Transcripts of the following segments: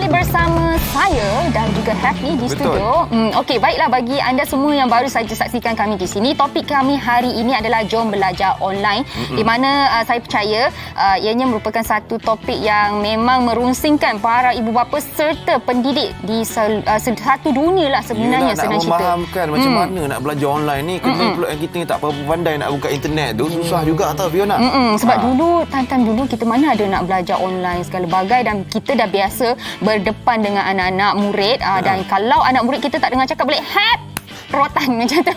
kembali bersama saya dan juga Hafni di studio. Okey, baiklah bagi anda semua yang baru saja saksikan kami di sini, topik kami hari ini adalah jom belajar online, di mana saya percaya ianya merupakan satu topik yang memang merunsingkan para ibu bapa serta pendidik di satu dunia lah sebenarnya. Nak memahamkan macam mana nak belajar online ni, kena kita ni tak apa pandai nak buka internet tu, susah juga tau Fiona. Sebab dulu, time dulu kita mana ada nak belajar online segala bagai, dan kita dah biasa berdepan dengan anak-anak murid dan kalau anak murid kita tak dengar cakap boleh hap rotan macam tu.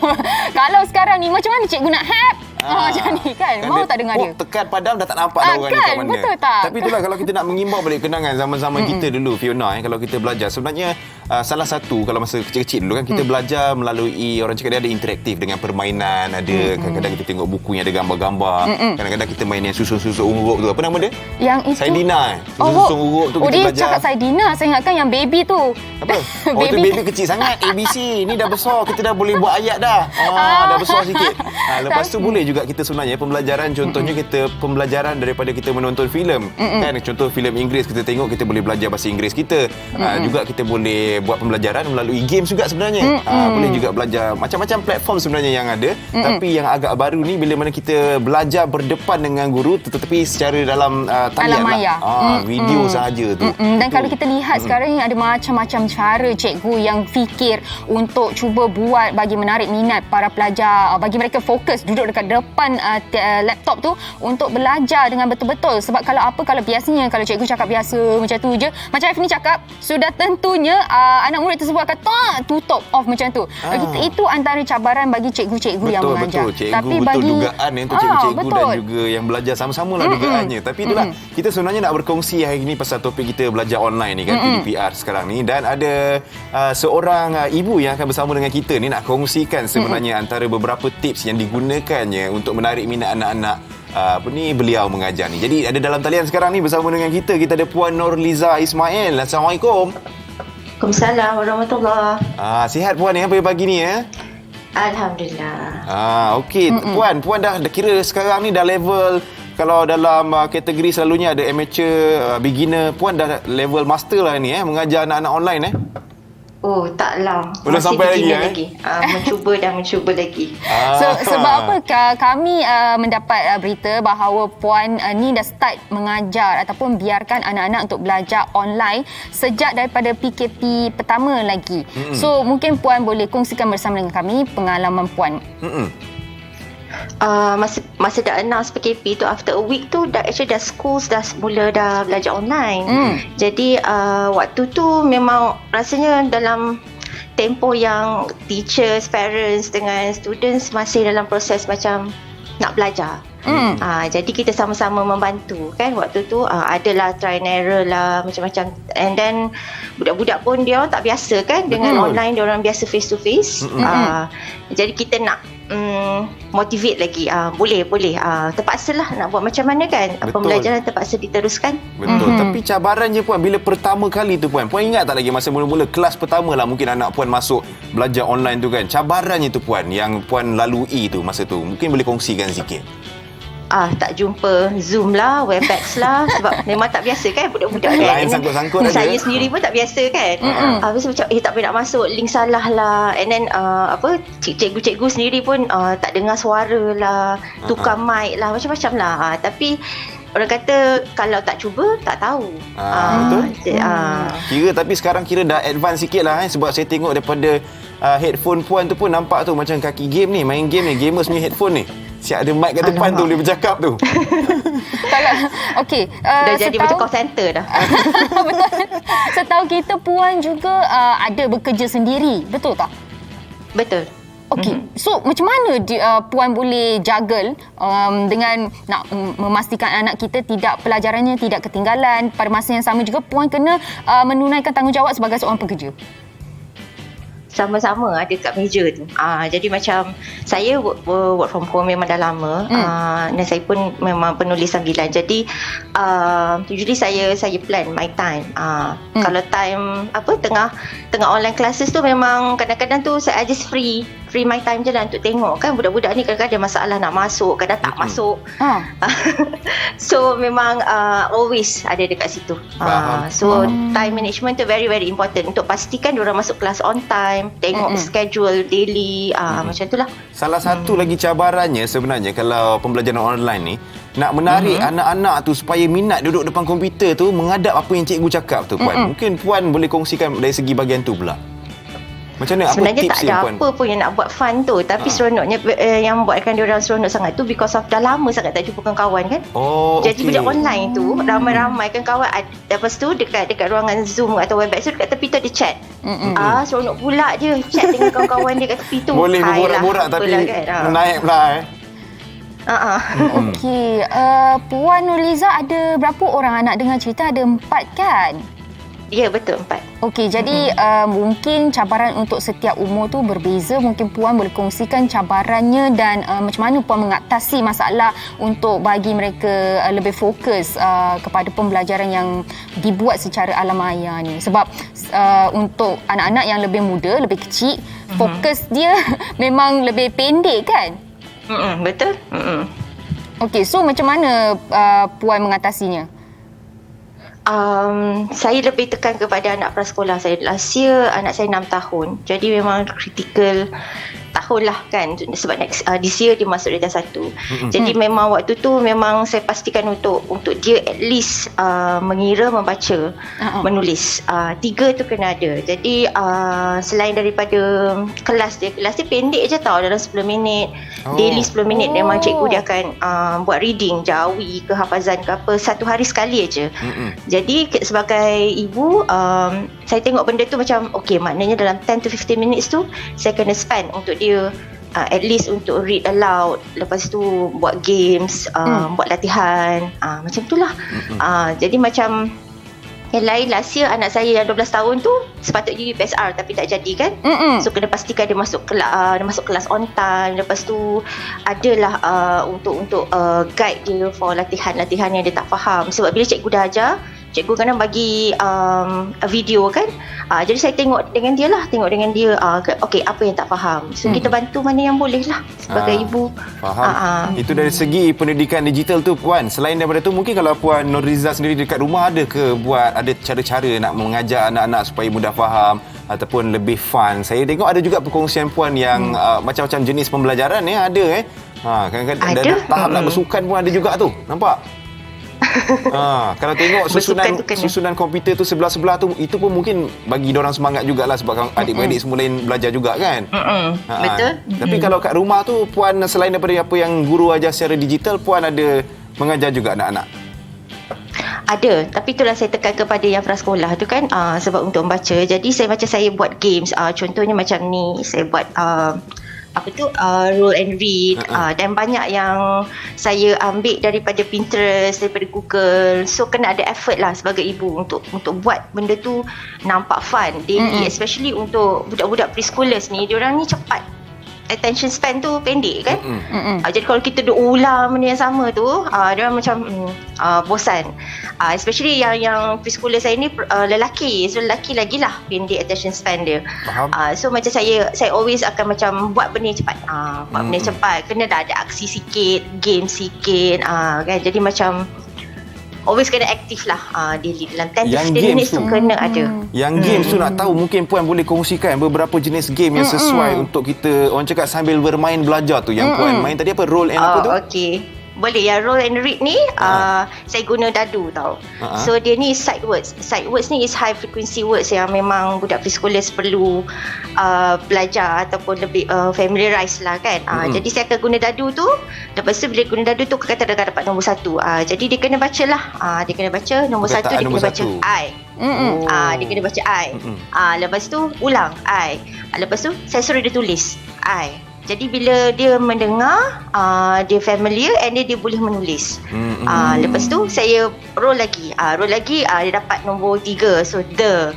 Kalau sekarang ni macam mana cikgu nak hap? Macam ni kan. Mau tak dengar dia? Tekan padam dah tak nampak dah orang ni kat mana. Betul tak? Tapi itulah kalau kita nak mengimbau balik kenangan zaman-zaman kita dulu Fiona, kalau kita belajar sebenarnya salah satu kalau masa kecil-kecil dulu kan kita belajar melalui, orang cakap dia ada interaktif dengan permainan, ada kadang-kadang kita tengok buku yang ada gambar-gambar, kadang-kadang kita main yang susun-susun urut tu, apa nama dia? Yang itu Saidina. Susun urut tu kita dia belajar. Cakap Saidina, saya ingatkan yang baby tu. Apa? Oh tu baby kecil sangat, ABC. Ni dah besar, kita dah boleh buat ayat dah. Dah besar sikit. Lepas tu boleh juga kita sebenarnya pembelajaran, contohnya kita pembelajaran daripada kita menonton filem. Kan contoh filem Inggeris kita tengok, kita boleh belajar bahasa Inggeris kita. Juga kita boleh buat pembelajaran melalui games juga sebenarnya. Boleh juga belajar macam-macam platform sebenarnya yang ada. Tapi yang agak baru ni bila mana kita belajar berdepan dengan guru tetapi secara dalam talian lah. Video sahaja tu. Dan kalau kita lihat sekarang ni ada macam-macam cara cikgu yang fikir untuk cuba buat bagi menarik minat para pelajar, bagi mereka fokus duduk dekat depan laptop tu untuk belajar dengan betul-betul. Sebab kalau biasanya kalau cikgu cakap biasa macam tu je, macam Hafni cakap, sudah tentunya anak murid tersebut akan tutup off macam tu. Itu antara cabaran bagi cikgu-cikgu yang mengajar. Betul. Cikgu tapi betul bagi dugaan untuk cikgu-cikgu dan juga yang belajar sama-sama lah dugaannya. Tapi itulah kita sebenarnya nak berkongsi hari ini pasal topik kita belajar online ni kan, PDPR sekarang ni, dan ada seorang ibu yang akan bersama dengan kita ni nak kongsikan sebenarnya antara beberapa tips yang digunakannya untuk menarik minat anak-anak beliau mengajar ni. Jadi ada dalam talian sekarang ni bersama dengan kita ada Puan Nurliza Ismail. Assalamualaikum. Waalaikumsalam warahmatullahi. Sihat Puan ya pagi ni ya? Alhamdulillah. Okey. Puan dah kira sekarang ni dah level, kalau dalam kategori selalunya ada amateur, beginner, Puan dah level master lah ni mengajar anak-anak online Oh, taklah. Belum masih sampai lagi. Mencuba lagi. Sebab apa kami mendapat berita bahawa Puan ni dah start mengajar ataupun biarkan anak-anak untuk belajar online sejak daripada PKP pertama lagi. So mungkin Puan boleh kongsikan bersama dengan kami pengalaman Puan. Masa dah announce PKP tu, after a week tu dah schools dah mula dah belajar online. Jadi waktu tu memang rasanya dalam tempoh yang teachers, parents dengan students masih dalam proses macam nak belajar. Jadi kita sama-sama membantu kan. Waktu tu adalah try and error lah, macam-macam. And then budak-budak pun dia orang tak biasa kan dengan online, dia orang biasa face to face. Jadi kita nak motivate lagi. Boleh terpaksalah nak buat macam mana kan. Pembelajaran terpaksa diteruskan. Betul. Tapi cabarannya Puan bila pertama kali tu Puan ingat tak lagi masa mula-mula kelas pertama lah mungkin anak Puan masuk belajar online tu kan, cabarannya tu Puan yang Puan lalui tu masa tu, mungkin boleh kongsikan sikit. Tak jumpa Zoom lah, Webex lah, sebab memang tak biasa kan budak-budak kan. Lain sangkut-sangkut aja. Saya sendiri pun tak biasa kan. Habis macam tak boleh nak masuk, link salah lah. And then cikgu-cikgu sendiri pun tak dengar suara lah, tukar mic lah, macam-macam lah. Tapi orang kata kalau tak cuba tak tahu. Betul. Kira tapi sekarang dah advance sikit lah sebab saya tengok daripada headphone Puan tu pun nampak tu macam kaki game ni, main game ni, gamers punya headphone ni. Siap ada mic kat depan tu boleh bercakap tu. Okey, dah jadi macam call center dah. Betul. Setahu kita Puan juga ada bekerja sendiri, betul tak? Betul. Okey, so macam mana Puan boleh juggle dengan nak memastikan anak kita pelajarannya tidak ketinggalan, pada masa yang sama juga Puan kena menunaikan tanggungjawab sebagai seorang pekerja? Sama-sama ada kat meja tu. Jadi macam saya work from home memang dah lama. Dan saya pun memang penulis sambilan. Jadi usually saya plan my time. Kalau time tengah online classes tu memang kadang-kadang tu saya just free free my time je lah untuk tengok kan. Budak-budak ni kadang-kadang ada masalah nak masuk, kadang tak masuk. So memang always ada dekat situ. So time management tu very very important untuk pastikan diorang masuk kelas on time, tengok schedule daily, macam tu lah. Salah satu lagi cabarannya sebenarnya kalau pembelajaran online ni, nak menarik anak-anak tu supaya minat duduk depan komputer tu menghadap apa yang cikgu cakap tu, Puan. Mungkin Puan boleh kongsikan dari segi bahagian tu pula. Macam mana? Sebenarnya apa tips tak ada Puan? apa pun yang nak buat fun tu. Tapi seronoknya yang buatkan diorang seronok sangat tu because of dah lama sangat tak jumpa kawan kan. Jadi bila online tu ramai-ramai kan kawan. Lepas tu dekat ruangan Zoom atau Webex tu dekat tepi tu ada chat. Seronok pula dia chat dengan kawan-kawan dia kat tepi tu. Boleh berborak-borak tapi kan, naik pula Okey, Puan Nurliza ada berapa orang anak? Dengar cerita ada 4 kan? Ya, betul, 4. Okey, jadi mungkin cabaran untuk setiap umur tu berbeza. Mungkin Puan boleh kongsikan cabarannya dan macam mana Puan mengatasi masalah untuk bagi mereka lebih fokus kepada pembelajaran yang dibuat secara alam maya ni. Sebab untuk anak-anak yang lebih muda, lebih kecil, fokus dia memang lebih pendek kan? Betul. Okey, so macam mana Puan mengatasinya? Saya lebih tekan kepada anak prasekolah saya. Last year anak saya 6 tahun. Jadi memang critical tahun lah kan. Sebab this year dia masuk darjah 1. Jadi memang waktu tu memang saya pastikan untuk dia at least mengira, membaca, menulis. 3 tu kena ada. Jadi selain daripada kelas dia pendek je tau, dalam 10 minit. Daily 10 minit memang cikgu dia akan buat reading, jawi ke hafazan ke apa, satu hari sekali aja. Jadi sebagai ibu, saya tengok benda tu macam okay, maknanya dalam 10 to 15 minutes tu saya kena spend untuk dia at least untuk read aloud, lepas tu buat games, buat latihan, macam tu lah. Jadi macam yang lain, last year anak saya yang 12 tahun tu sepatutnya UPSR tapi tak jadi kan. So kena pastikan dia masuk kelas on time. Lepas tu adalah untuk guide dia for latihan-latihan yang dia tak faham. Sebab bila cikgu dah ajar, cikgu kadang bagi video kan. Jadi saya tengok dengan dia lah, okey apa yang tak faham. So kita bantu mana yang boleh lah sebagai ibu. Faham. Itu dari segi pendidikan digital tu Puan. Selain daripada tu, mungkin kalau Puan Nurliza sendiri dekat rumah ada cara-cara nak mengajar anak-anak supaya mudah faham ataupun lebih fun? Saya tengok ada juga perkongsian Puan yang macam-macam jenis pembelajaran ada kadang-kadang ada tahap nak bersukan pun ada juga tu. Nampak? Kalau tengok susunan komputer tu sebelah-sebelah tu, itu pun mungkin bagi diorang semangat jugalah sebab adik-beradik semua lain belajar juga kan. Betul. Tapi kalau kat rumah tu Puan, selain daripada apa yang guru ajar secara digital, Puan ada mengajar juga anak-anak? Ada, tapi itulah saya tekan kepada yang prasekolah tu kan, sebab untuk membaca. Jadi saya buat games, contohnya macam ni, saya buat roll and read, dan banyak yang saya ambil daripada Pinterest, daripada Google. So kena ada effort lah sebagai ibu untuk buat benda tu nampak fun daily, especially untuk budak-budak preschoolers ni. Diorang ni cepat, attention span tu pendek kan. Jadi kalau kita duk ulang benda yang sama tu, diorang macam bosan. Especially yang preschooler saya ni lelaki. So lelaki lagi lah pendek attention span dia. So macam saya always akan macam buat benda cepat. Buat benda cepat, kena dah ada aksi sikit, game sikit, kan. Jadi macam always kena aktif lah daily dalam 10 to 15 minutes tu kena ada. Yang games tu nak tahu, mungkin Puan boleh kongsikan beberapa jenis game yang sesuai untuk kita, orang cakap sambil bermain belajar tu. Yang Puan main tadi apa, roll and apa tu? Okey. Boleh ya, roll and read ni saya guna dadu tau. So dia ni sight words. Sight words ni is high frequency words yang memang budak preschoolers perlu belajar ataupun lebih familiarize lah kan. Jadi saya akan guna dadu tu. Lepas tu bila guna dadu tu kata dia dapat nombor 1. Jadi dia kena baca lah. Dia kena baca nombor 1, dia kena baca I. Dia kena baca I. Lepas tu ulang I. Lepas tu saya suruh dia tulis I. Jadi bila dia mendengar, dia familiar and dia boleh menulis. Lepas tu saya roll lagi. Dia dapat nombor 3. So the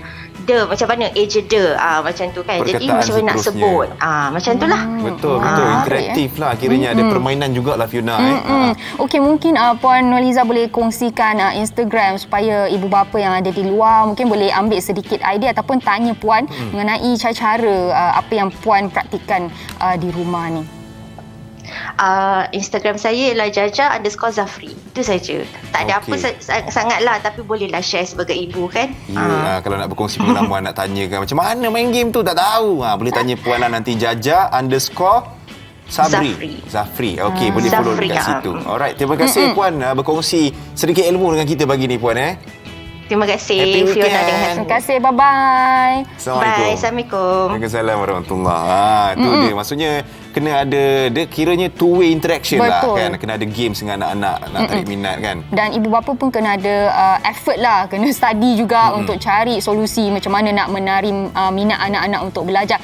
macam mana jeda macam tu kan. Jadi Perkataan macam mana nak seterusnya. sebut macam tu lah. Betul Menarik, interaktif lah kiranya ada permainan jugalah Fiona Okey, mungkin Puan Nurliza boleh kongsikan Instagram supaya ibu bapa yang ada di luar mungkin boleh ambil sedikit idea ataupun tanya Puan mengenai cara-cara apa yang Puan praktikkan di rumah ni. Instagram saya ialah Jaja_Zafri. Itu saja. Tak ada apa Okey. sangat lah, tapi bolehlah share sebagai ibu kan. Ya, kalau nak berkongsi pengalaman nak tanyakan macam mana main game tu tak tahu. Boleh tanya Puan lah nanti Jaja_Zafri. Okey, boleh follow Zafri, dekat situ. Alright, terima kasih Puan berkongsi sedikit ilmu dengan kita pagi ni Puan Terima kasih Happy Fiona weekend. dengan Terima kasih. Bye-bye. Bye. Assalamualaikum. Waalaikumsalam warahmatullahi. Tu dia maksudnya kena ada dia kiranya two way interaction Betul. lah kan. Kena ada games dengan anak-anak nak tarik minat kan. Dan ibu bapa pun kena ada effort lah, kena study juga untuk cari solusi macam mana nak menarik minat anak-anak untuk belajar.